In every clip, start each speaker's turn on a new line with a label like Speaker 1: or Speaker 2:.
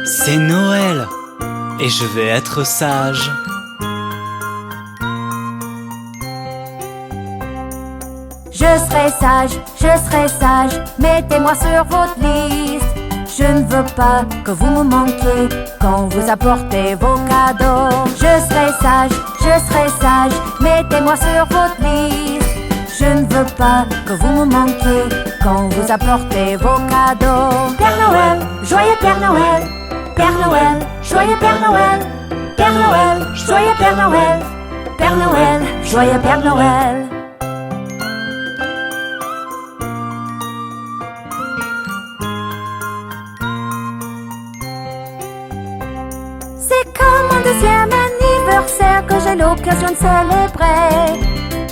Speaker 1: C'est Noël et je vais être sage.
Speaker 2: Je serai sage, mettez-moi sur votre liste. Je ne veux pas que vous me manquiez quand vous apportez vos cadeaux. Je serai sage, mettez-moi sur votre liste. Je ne veux pas que vous me manquiez quand vous apportez vos cadeaux. Père Noël, joyeux Père Noël. Père Noël, joyeux Père Noël. Père Noël, joyeux Père Noël. Père Noël, joyeux Père Noël. C'est comme un deuxième anniversaire que j'ai l'occasion de célébrer.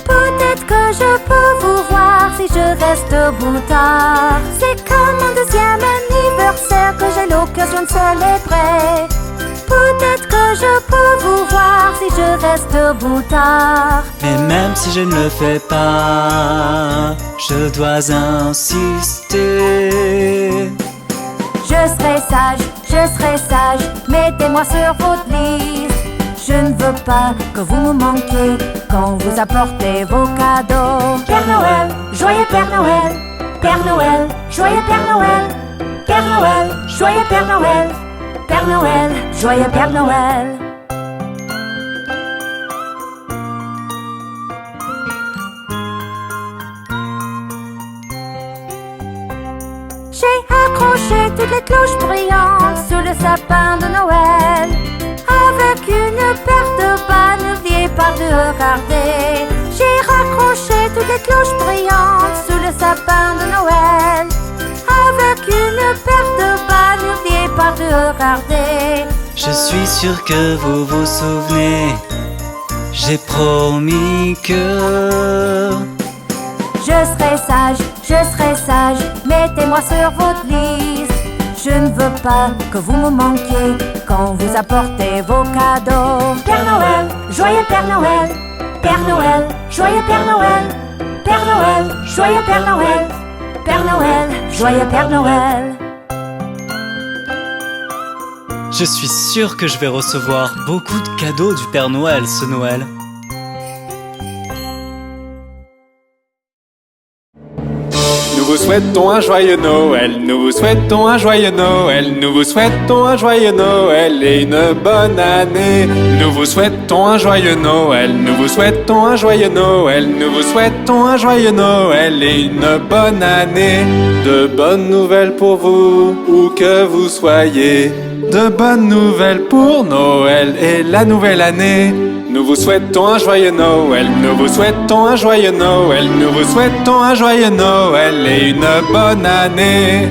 Speaker 2: Peut-être que je peux vous voir si je reste debout tard. C'est comme un deuxième anniversaire que j'ai l'occasion de célébrer. Peut-être que je peux vous voir si je reste debout tard.
Speaker 1: Mais même si je ne le fais pas, je dois insister.
Speaker 2: Je serai sage, mettez-moi sur votre liste. Je ne veux pas que vous me manquiez quand vous apportez vos cadeaux. Père Noël, joyeux Père Noël. Père Noël, joyeux Père Noël. Père Noël, joyeux Père Noël. Père Noël, joyeux Père Noël. J'ai accroché toutes les cloches brillantes sous le sapin de Noël. Avec une paire de bas, n'oubliez pas de regarder. J'ai raccroché toutes les cloches brillantes sous le sapin de Noël. Avec une paire de bas, n'oubliez pas de regarder.
Speaker 1: Je suis sûr que vous vous souvenez, j'ai promis que...
Speaker 2: Je serai sage, mettez-moi sur votre liste. Je ne veux pas que vous me manquiez quand vous apportez vos cadeaux. Père Noël, joyeux Père Noël. Père Noël, joyeux Père Noël. Père Noël, joyeux Père Noël. Père Noël, joyeux Père Noël.
Speaker 1: Je suis sûr que je vais recevoir beaucoup de cadeaux du Père Noël ce Noël.
Speaker 3: Nous vous souhaitons un joyeux Noël, nous vous souhaitons un joyeux Noël, nous vous souhaitons un joyeux Noël et une bonne année. Nous vous souhaitons un joyeux Noël, nous vous souhaitons un joyeux Noël, nous vous souhaitons un joyeux Noël et une bonne année. De bonnes nouvelles pour vous, où que vous soyez. De bonnes nouvelles pour Noël et la nouvelle année. Nous vous souhaitons un joyeux Noël, nous vous souhaitons un joyeux Noël, nous vous souhaitons un joyeux Noël et une bonne année.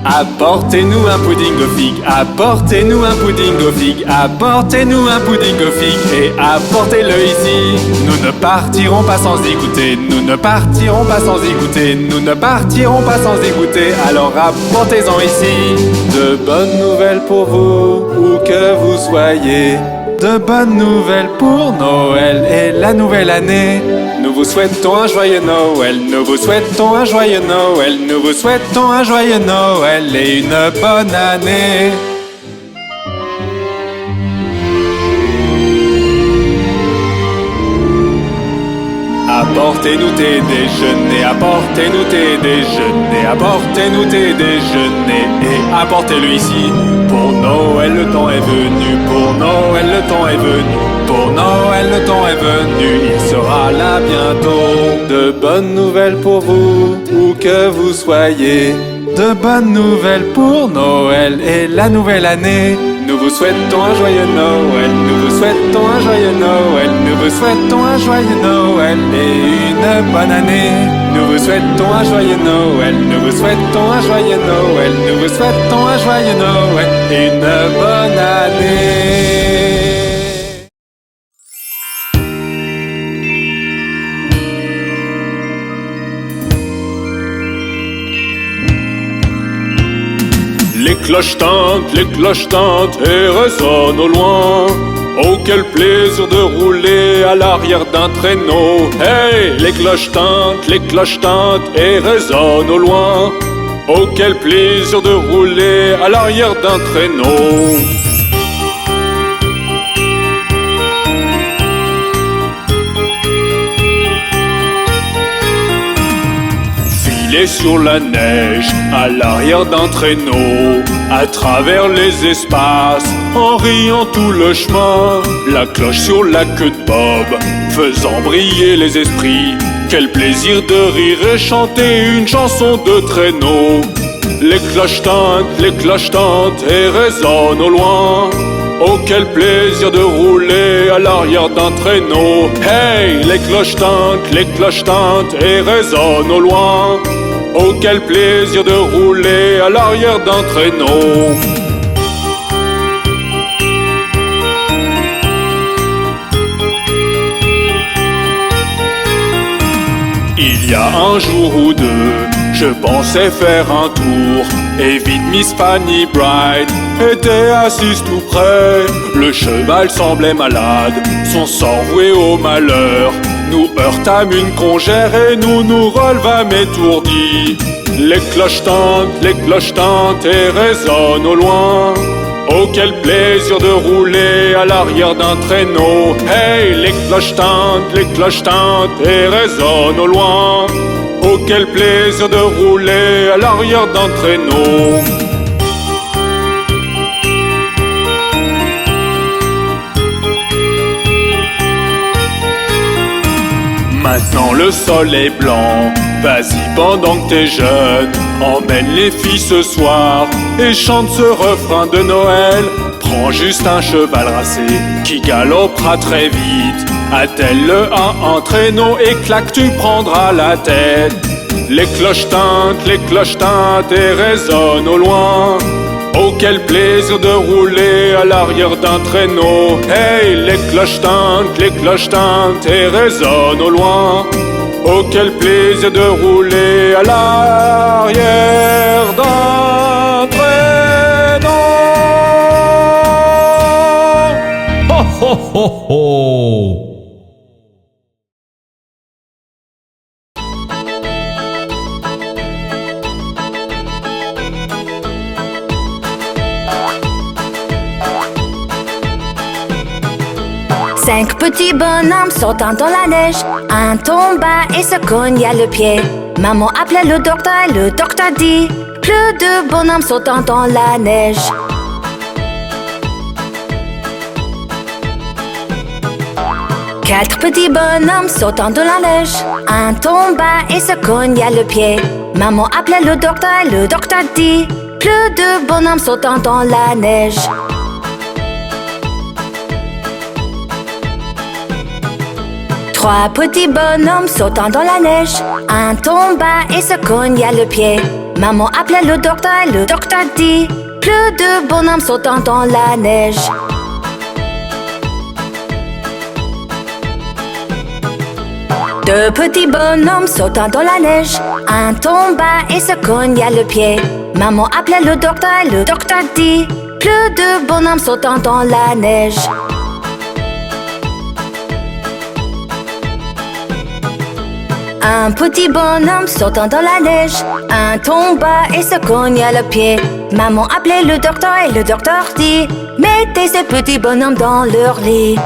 Speaker 3: Apportez-nous un pudding aux figues, apportez-nous un pudding aux figues, apportez-nous un pudding aux figues et apportez-le ici. Nous ne partirons pas sans y goûter, nous ne partirons pas sans y goûter, nous ne partirons pas sans y goûter, alors apportez-en ici. De bonnes nouvelles pour vous, où que vous soyez. De bonnes nouvelles pour Noël et la nouvelle année. Nous vous souhaitons un joyeux Noël, nous vous souhaitons un joyeux Noël, nous vous souhaitons un joyeux Noël et une bonne année. Apportez-nous tes déjeuners, apportez-nous tes déjeuners, apportez-nous tes déjeuners et apportez-le ici. Pour Noël le temps est venu, pour Noël le temps est venu, pour Noël le temps est venu, il sera là bientôt. De bonnes nouvelles pour vous, où que vous soyez. De bonnes nouvelles pour Noël et la nouvelle année. Nous vous souhaitons un joyeux Noël, nous vous souhaitons un joyeux Noël, nous vous souhaitons un joyeux Noël et une bonne année. Nous vous souhaitons un joyeux Noël, nous vous souhaitons un joyeux Noël, nous vous souhaitons un joyeux Noël et une bonne année. Les cloches tintent et résonnent au loin. Oh, quel plaisir de rouler à l'arrière d'un traîneau. Hey, les cloches tintent et résonnent au loin. Oh, quel plaisir de rouler à l'arrière d'un traîneau. Filer sur la neige à l'arrière d'un traîneau, à travers les espaces, en riant tout le chemin. La cloche sur la queue de Bob, faisant briller les esprits. Quel plaisir de rire et chanter une chanson de traîneau. Les cloches tintent et résonnent au loin. Oh, quel plaisir de rouler à l'arrière d'un traîneau. Hey, les cloches tintent et résonnent au loin. Oh, quel plaisir de rouler à l'arrière d'un traîneau. Il y a un jour ou deux, je pensais faire un tour, et vite Miss Fanny Bright était assise tout près. Le cheval semblait malade, son sort voué au malheur. Nous heurtâmes une congère et nous nous relevâmes étourdis. Les cloches tintent et résonnent au loin. Oh, quel plaisir de rouler à l'arrière d'un traîneau. Hey, les cloches tintent et résonnent au loin. Oh, quel plaisir de rouler à l'arrière d'un traîneau. Maintenant le sol est blanc, vas-y pendant que t'es jeune, emmène les filles ce soir et chante ce refrain de Noël. Prends juste un cheval racé qui galopera très vite, attelle-le à un traîneau et clac, tu prendras la tête. Les cloches tintent et résonnent au loin. Oh, quel plaisir de rouler à l'arrière d'un traîneau. Hey, les cloches tintent et résonnent au loin. Oh, quel plaisir de rouler à l'arrière d'un traîneau.
Speaker 4: Ho ho ho ho!
Speaker 2: 5 petits bonhommes sautant dans la neige. Un tomba et se cogna le pied. Maman appelait le docteur et le docteur dit: plus de bonhommes sautant dans la neige. Quatre petits bonhommes sautant dans la neige. Un tomba et se cogna le pied. Maman appelait le docteur et le docteur dit: plus de bonhommes sautant dans la neige. Trois petits bonhommes sautant dans la neige. Un tomba et se cogna le pied. Maman appelait le docteur et le docteur dit: plus de bonhommes sautant dans la neige. Deux petits bonhommes sautant dans la neige. Un tomba et se cogna le pied. Maman appelait le docteur et le docteur dit: plus de bonhommes sautant dans la neige. Un petit bonhomme sautant dans la neige. Un tomba et se cogna le pied. Maman appelait le docteur et le docteur dit: mettez ces petits bonhommes dans leur lit.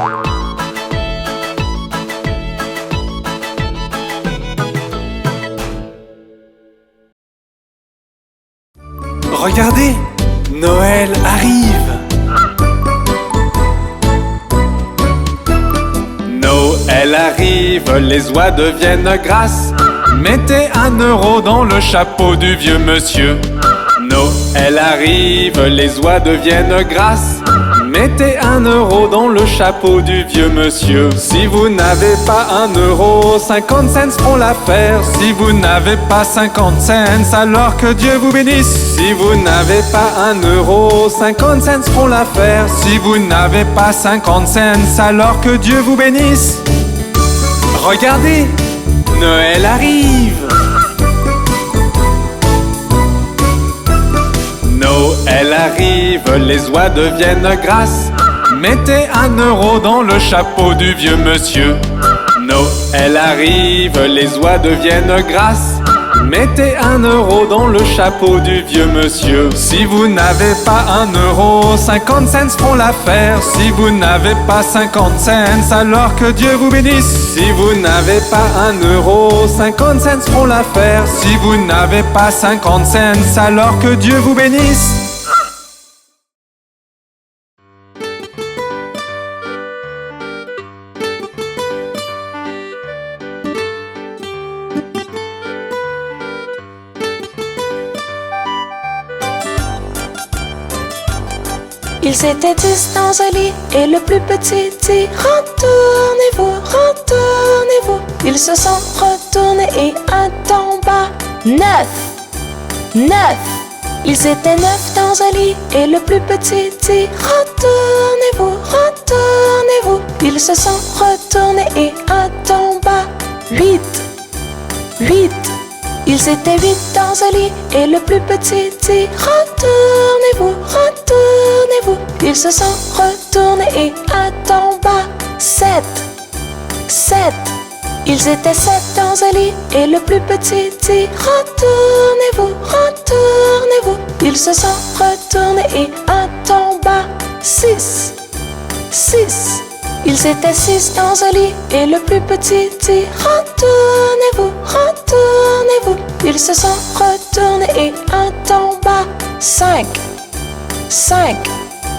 Speaker 3: Regardez, Noël arrive. Noël arrive, les oies deviennent grasses. Mettez 1 euro dans le chapeau du vieux monsieur. Noël arrive, les oies deviennent grasses. Mettez 1 euro dans le chapeau du vieux monsieur. Si vous n'avez pas 1 euro, 50 cents feront l'affaire. Si vous n'avez pas 50 cents, alors que Dieu vous bénisse. Si vous n'avez pas 1 euro, 50 cents feront l'affaire. Si vous n'avez pas 50 cents, alors que Dieu vous bénisse. Regardez, Noël arrive. Noël arrive, les oies deviennent grasses. Mettez 1 € dans le chapeau du vieux monsieur. Noël arrive, les oies deviennent grasses. Mettez 1 € dans le chapeau du vieux monsieur. Si vous n'avez pas 1 €, 50 cents feront l'affaire. Si vous n'avez pas 50 cents, alors que Dieu vous bénisse. Si vous n'avez pas 1 €, 50 cents feront l'affaire. Si vous n'avez pas 50 cents, alors que Dieu vous bénisse.
Speaker 5: Ils étaient 10 dans un lit et le plus petit dit retournez-vous, retournez-vous. Ils se sont retournés et un tomba. 9. Ils étaient 9 dans un lit et le plus petit dit retournez-vous, retournez-vous. Ils se sont retournés et un tomba. 8. Ils étaient 8 dans un lit et le plus petit dit retournez-vous, retournez-vous. Ils se sont retournés et un tomba. 7. Ils étaient 7 dans un lit et le plus petit dit retournez-vous, retournez-vous. Ils se sont retournés et un tomba. 6. Ils étaient 6 dans un lit et le plus petit dit retournez-vous, retournez-vous. Ils se sont retournés et un tomba. 5.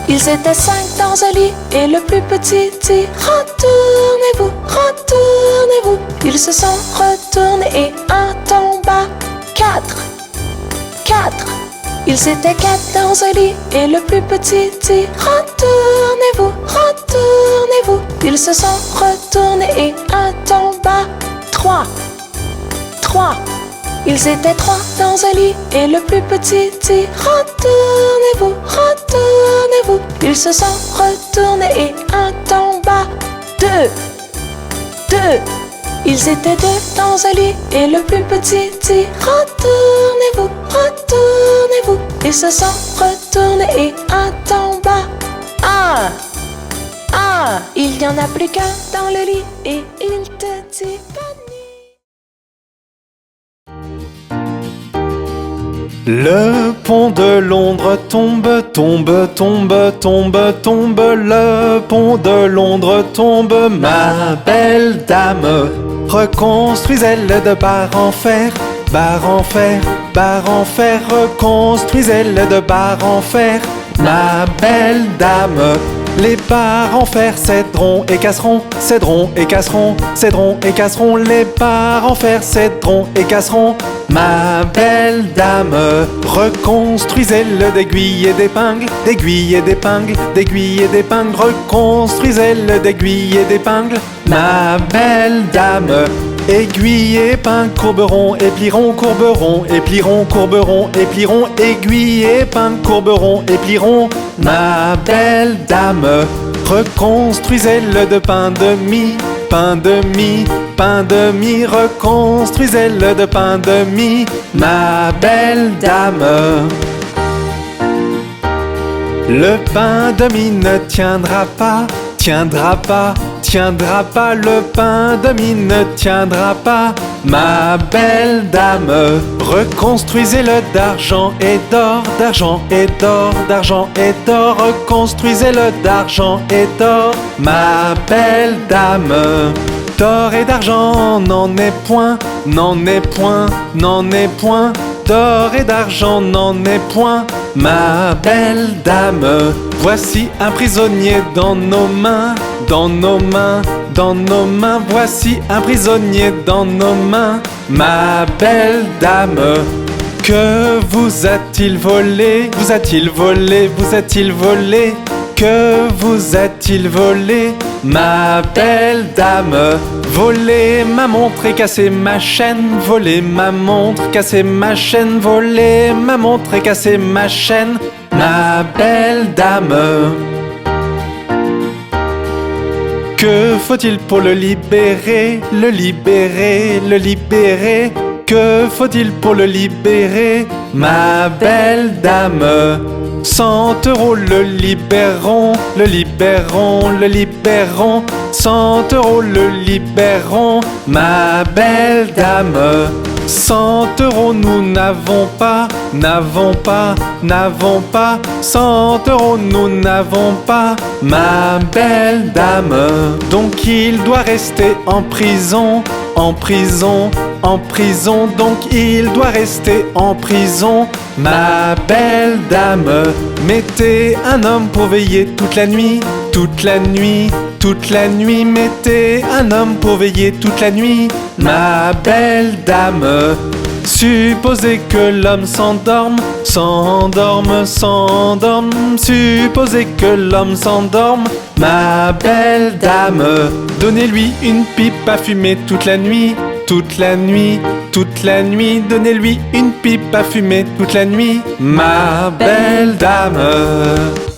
Speaker 5: Ils étaient 5 dans un lit et le plus petit dit retournez-vous, retournez-vous. Ils se sont retournés et un tomba. 4. Ils étaient 4 dans un lit et le plus petit dit retournez-vous, retournez-vous. Ils se sont retournés et un tomba. 3. Ils étaient 3 dans un lit et le plus petit dit retournez-vous, retournez-vous. Ils se sont retournés et un tomba. 2. Ils étaient 2 dans un lit et le plus petit dit retournez-vous, retournez-vous. Ils se sont retournés et un tomba. 1. Il n'y en a plus qu'un dans le lit et il te dit bonne nuit.
Speaker 3: Le pont de Londres tombe, tombe, tombe, tombe, tombe. Le pont de Londres tombe, ma belle dame. Reconstruisez-le de barre en fer, barre en fer, barre en fer. Reconstruisez-le de barre en fer, ma belle dame. Les barres en fer céderont et casseront, céderont et casseront, céderont et casseront. Les barres en fer céderont et casseront, ma belle dame. Reconstruisez-le d'aiguilles et d'épingles, d'aiguilles et d'épingles, d'aiguilles et d'épingles. Reconstruisez-le d'aiguilles et d'épingles, ma belle dame. Aiguilles et épingles courberont et plieront, courberont et plieront, courberont et plieront. Aiguilles et épingles courberont et plieront, ma belle dame. Reconstruisez-le de pain de mie, pain de mie, pain de mie. Reconstruisez-le de pain de mie, ma belle dame. Le pain de mie ne tiendra pas, tiendra pas, tiendra pas. Le pain de mie ne tiendra pas, ma belle dame. Reconstruisez-le d'argent et d'or, d'argent et d'or, d'argent et d'or. Reconstruisez-le d'argent et d'or, ma belle dame. D'or et d'argent n'en est point, n'en est point, n'en est point. D'or et d'argent n'en est point, ma belle dame. Voici un prisonnier dans nos mains, dans nos mains, dans nos mains. Voici un prisonnier dans nos mains, ma belle dame. Que vous a-t-il volé? Vous a-t-il volé? Vous a-t-il volé? Que vous a-t-il volé, ma belle dame? Voler ma montre et casser ma chaîne, voler ma montre, casser ma chaîne, voler ma montre et casser ma chaîne, ma belle dame. Que faut-il pour le libérer, le libérer, le libérer? Que faut-il pour le libérer, ma belle dame? 100 euros le libérons, le libérons, le libérons. 100 euros le libérons, ma belle dame. 100 euros nous n'avons pas, n'avons pas, n'avons pas. 100 euros nous n'avons pas, ma belle dame. Donc il doit rester en prison, en prison, en prison. Donc il doit rester en prison, ma belle dame. Mettez un homme pour veiller toute la nuit, toute la nuit, toute la nuit. Mettez un homme pour veiller toute la nuit, ma belle dame. Supposez que l'homme s'endorme, s'endorme, s'endorme. Supposez que l'homme s'endorme, ma belle dame. Donnez-lui une pipe à fumer toute la nuit, toute la nuit, toute la nuit. Donnez-lui une pipe à fumer toute la nuit, ma belle dame.